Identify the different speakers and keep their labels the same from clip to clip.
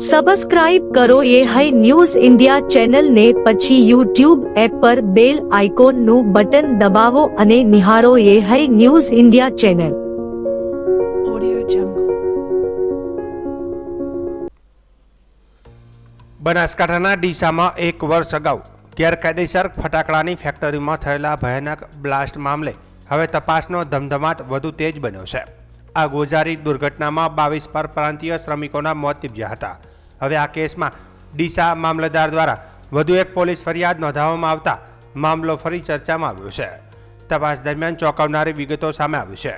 Speaker 1: Subscribe કરો એ હૈ news India ચેનલને, પછી યુટ્યુબ એપ પર બેલ આઇકોનનું બટન દબાવો અને નિહાળો એ હૈ ન્યૂઝ ઇન્ડિયા ચેનલ.
Speaker 2: બનાસકાંઠાના ડીસામાં 1 વર્ષ અગાઉ ગેરકાયદેસર ફટાકડાની ફેક્ટરીમાં થયેલા ભયાનક બ્લાસ્ટ મામલે હવે તપાસનો ધમધમાટ વધુ તેજ બન્યો છે. આ ગોઝારી દુર્ઘટનામાં 22 પરપ્રાંતીય શ્રમિકોના મોત નીપજ્યા હતા. હવે આ કેસમાં ડીસા મામલતદાર દ્વારા વધુ એક પોલીસ ફરિયાદ નોંધાવવામાં આવતા મામલો ફરી ચર્ચામાં આવ્યો છે. તપાસ દરમિયાન ચોંકાવનારી વિગતો સામે આવી છે.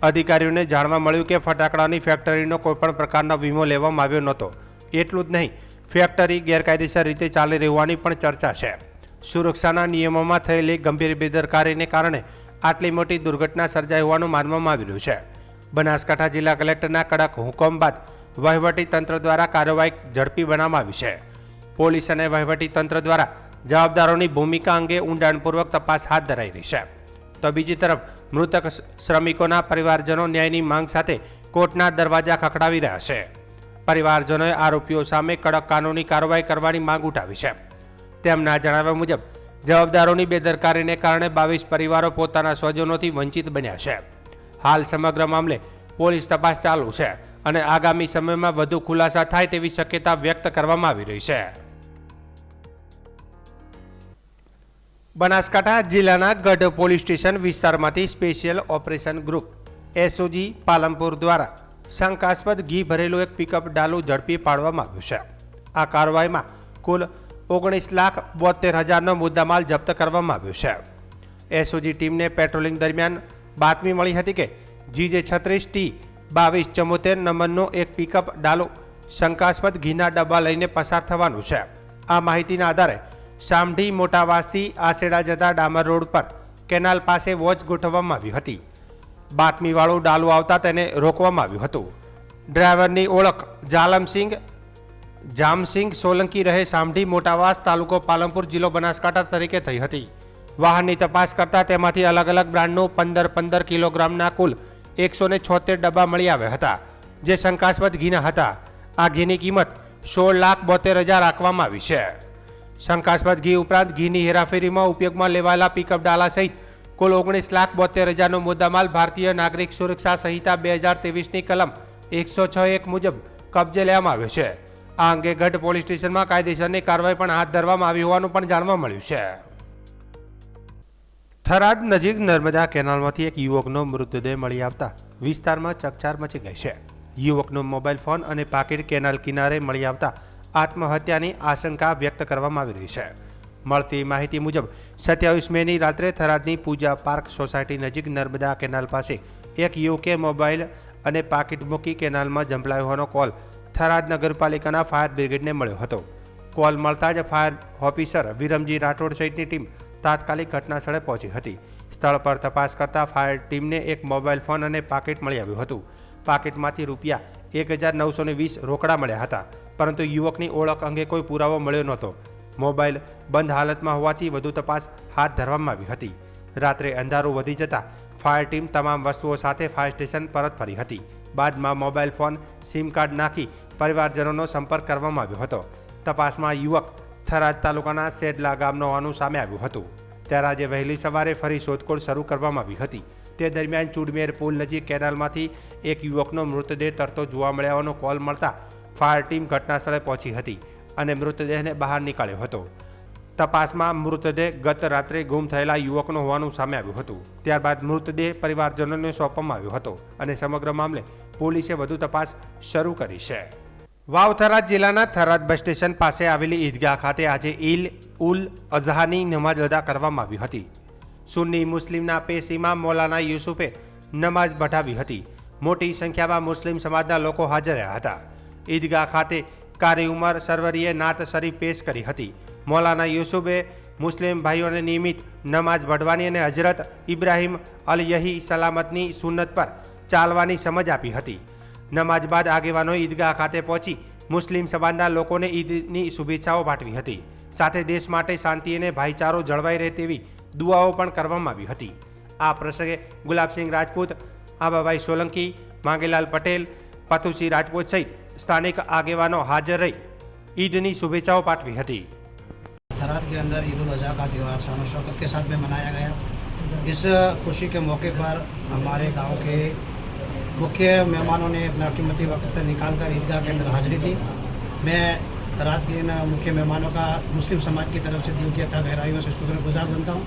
Speaker 2: અધિકારીઓને જાણવા મળ્યું કે ફટાકડાની ફેક્ટરીનો કોઈપણ પ્રકારનો વીમો લેવામાં આવ્યો નહોતો. એટલું જ નહીં, ફેક્ટરી ગેરકાયદેસર રીતે ચાલી રહી હોવાની પણ ચર્ચા છે. સુરક્ષાના નિયમોમાં થયેલી ગંભીર બેદરકારીને કારણે આટલી મોટી દુર્ઘટના સર્જાઈ હોવાનું માનવામાં આવી રહ્યું છે. બનાસકાંઠા જિલ્લા કલેક્ટરના કડક હુકમ બાદ વહીવટી તંત્ર દ્વારા કાર્યવાહી ઝડપી બનાવવામાં આવી છે. પોલીસ અને વહીવટી તંત્ર દ્વારા જવાબદારોની ભૂમિકા અંગે ઊંડાણપૂર્વક તપાસ હાથ ધરાઈ રહી છે. તો બીજી તરફ મૃતક શ્રમિકોના પરિવારજનો ન્યાયની માંગ સાથે કોર્ટના દરવાજા ખખડાવી રહ્યા છે. પરિવારજનોએ આરોપીઓ સામે કડક કાનૂની કાર્યવાહી કરવાની માંગ ઉઠાવી છે. તેમના જણાવ્યા મુજબ જવાબદારોની બેદરકારીને કારણે 22 પરિવારો પોતાના સ્વજનોથી વંચિત બન્યા છે. હાલ સમગ્ર મામલે પોલીસ તપાસ ચાલુ છે અને આગામી સમયમાં વધુ ખુલાસા થાય તેવી શક્યતા વ્યક્ત કરવામાં આવી રહી છે. બનાસકાંઠા જિલ્લાના ગઢ પોલીસ સ્ટેશન વિસ્તારમાંથી special operation group SOG Palanpur દ્વારા શંકાસ્પદ ઘી ભરેલું એક પિકઅપ ડાલુ ઝડપી પાડવામાં આવ્યું છે. આ કાર્યવાહીમાં કુલ 19,72,000નો મુદ્દામાલ જપ્ત કરવામાં આવ્યો છે. એસઓજી ટીમને પેટ્રોલિંગ દરમિયાન બાતમી મળી હતી કે GJ36T2274 નંબરનો એક પિકઅપ ડાલુ શંકાસ્પદ ઘીના ડબ્બા લઈને પસાર થવાનું છે. આ માહિતીના આધારે સામઢી મોટાવાસથી આસેડા જતા ડામર રોડ પર કેનાલ પાસે વોચ ગોઠવવામાં આવી હતી. બાતમીવાળું ડાલુ આવતા તેને રોકવામાં આવ્યું હતું. ડ્રાઈવરની ઓળખ જામસિંગ સોલંકી રહે સામઢી મોટાવાસ, તાલુકો પાલનપુર, જિલ્લો બનાસકાંઠા તરીકે થઈ હતી. વાહનની તપાસ કરતા તેમાંથી અલગ અલગ બ્રાન્ડનું 15 કિલોગ્રામના કુલ 176 ડબ્બા મળી આવ્યા હતા, જે શંકાસ્પદ ઘીના હતા. આ ઘીની કિંમત 16,72,000 રાખવામાં આવી છે. શંકાસ્પદ ઘી ઉપરાંત ઘીની હેરાફેરીમાં ઉપયોગમાં લેવાયેલા પિકઅપ ડાલા સહિત કુલ 19,72,000નો મુદ્દામાલ ભારતીય નાગરિક સુરક્ષા સંહિતા 2023ની કલમ 106(1) મુજબ કબજે લેવામાં આવ્યો છે. આ અંગે ગઢ પોલીસ સ્ટેશનમાં કાયદેસરની કાર્યવાહી પણ હાથ ધરવામાં આવી હોવાનું પણ જાણવા મળ્યું છે. થરાદ નજીક નર્મદા કેનાલમાંથી એક યુવકનો મૃતદેહ મળી આવતા વિસ્તારમાં ચકચાર મચી ગઈ છે. યુવકનો મોબાઈલ ફોન અને પાકીટ કેનાલ કિનારે મળી આવતા આત્મહત્યાની આશંકા વ્યક્ત કરવામાં આવી રહી છે. મળતી માહિતી મુજબ 27 મેની રાત્રે થરાદની પૂજા પાર્ક સોસાયટી નજીક નર્મદા કેનાલ પાસે એક યુવકે મોબાઈલ અને પાકીટ મૂકી કેનાલમાં ઝંપલાયો હોવાનો કોલ થરાદ નગરપાલિકાના ફાયર બ્રિગેડને મળ્યો હતો. કોલ મળતા જ ફાયર ઓફિસર વિરમજી રાઠોડ સહિતની ટીમ તાત્કાલિક ઘટના સ્થળે પહોંચી હતી. સ્થળ પર તપાસ કરતા ફાયર ટીમને એક મોબાઈલ ફોન અને પાકીટ મળી આવ્યું હતું. પાકીટમાંથી ₹1,920 રોકડા મળ્યા હતા, પરંતુ યુવકની ઓળખ અંગે કોઈ પુરાવો મળ્યો નહોતો. મોબાઈલ બંધ હાલતમાં હોવાથી વધુ તપાસ હાથ ધરવામાં આવી હતી. રાત્રે અંધારું વધી જતાં ફાયર ટીમ તમામ વસ્તુઓ સાથે ફાયર સ્ટેશન પરત ફરી હતી. બાદમાં મોબાઈલ ફોન, સિમ કાર્ડ નાખી પરિવારજનોનો સંપર્ક કરવામાં આવ્યો હતો. તપાસમાં યુવક થરાદ તાલુકાના સેડલા ગામનો હોવાનું સામે આવ્યું હતું. ત્યારે આજે વહેલી સવારે ફરી શોધખોળ શરૂ કરવામાં આવી હતી. તે દરમિયાન ચુડમેર પુલ નજીક કેનાલમાંથી એક યુવકનો મૃતદેહ તરતો જોવા મળ્યો હોવાનો કોલ મળતા ફાયર ટીમ ઘટના સ્થળે પહોંચી હતી અને મૃતદેહને બહાર નીકાળ્યો હતો. તપાસમાં મૃતદેહ ગત રાત્રે ગુમ થયેલા યુવકનો હોવાનું સામે આવ્યું હતું. ત્યારબાદ મૃતદેહ પરિવારજનોને સોંપવામાં આવ્યો હતો અને સમગ્ર મામલે પોલીસે વધુ તપાસ શરૂ કરી છે. વાવ થરાદ જિલ્લાના થરાદ બસ સ્ટેશન પાસે આવેલી ઈદગાહ ખાતે આજે ઈદ-ઉલ-અઝહાની નમાઝ અદા કરવામાં આવી હતી. સુન્ની મુસ્લિમના પેશ ઇમામ મૌલાના યુસુફે નમાઝ પઢાવી હતી. મોટી સંખ્યામાં મુસ્લિમ સમાજના લોકો હાજર રહ્યા હતા. ઈદગાહ ખાતે કારી ઉમર સરવરીએ નાત શરીફ પેશ કરી હતી. મૌલાના યુસુફે મુસ્લિમ ભાઈઓને નિયમિત નમાઝ પઢવાની અને હજરત ઇબ્રાહિમ અલયહી સલામતની સુન્નત પર ચાલવાની સમજ આપી હતી. નમાઝ બાદ આગેવાનોએ ઈદગાહ ખાતે પહોંચી મુસ્લિમ સમાજના લોકોને ઈદની શુભેચ્છાઓ પાઠવી હતી. સાથે દેશ માટે શાંતિ અને ભાઈચારો જળવાઈ રહે તેવી દુઆઓ પણ કરવામાં આવી હતી. આ પ્રસંગે ગુલાબસિંહ રાજપૂત, આબાભાઈ સોલંકી, માંગેલાલ પટેલ, પથુસિંહ રાજપૂત સહિત સ્થાનિક આગેવાનો હાજર રહી ઈદની શુભેચ્છાઓ પાઠવી હતી।
Speaker 3: थराद के अंदर ईद उल अज़हा का त्यौहार शान शौकत के साथ में मनाया गया। इस खुशी के मौके पर हमारे गांव के मुख्य मेहमानों ने अपना कीमती वक्त निकाल कर ईदगाह के अंदर हाजिरी दी। मैं थराद के इन मुख्य मेहमानों का मुस्लिम समाज की तरफ से दिल की अता गहराइयों से शुक्रगुजार बनता हूँ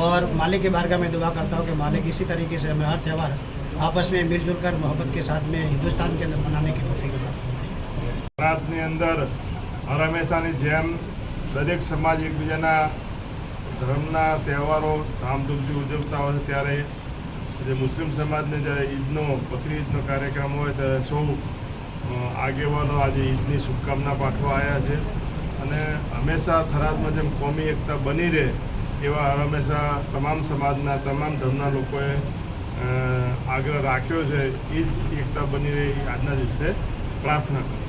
Speaker 3: और मालिक की बारगाह में दुआ करता हूँ कि मालिक इसी तरीके से हमें हर त्यौहार आपस में मिलजुल कर मोहब्बत के साथ में हिंदुस्तान के अंदर मनाने की तौफीक अता फरमाए।
Speaker 4: ગુજરાતની અંદર હર હંમેશાની જેમ દરેક સમાજ એકબીજાના ધર્મના તહેવારો ધામધૂમથી ઉજવતા હોય છે, ત્યારે જે મુસ્લિમ સમાજને જ્યારે ઈદનો બકરી ઈદનો કાર્યક્રમ હોય ત્યારે સૌ આગેવાનો આજે ઈદની શુભકામના પાઠવા આવ્યા છે અને હંમેશા થરાદમાં જેમ કોમી એકતા બની રહે એવા હર હંમેશા તમામ સમાજના તમામ ધર્મના લોકોએ આગ્રહ રાખ્યો છે। એ જ એકતા બની રહે આજના દિવસે પ્રાર્થના કરું।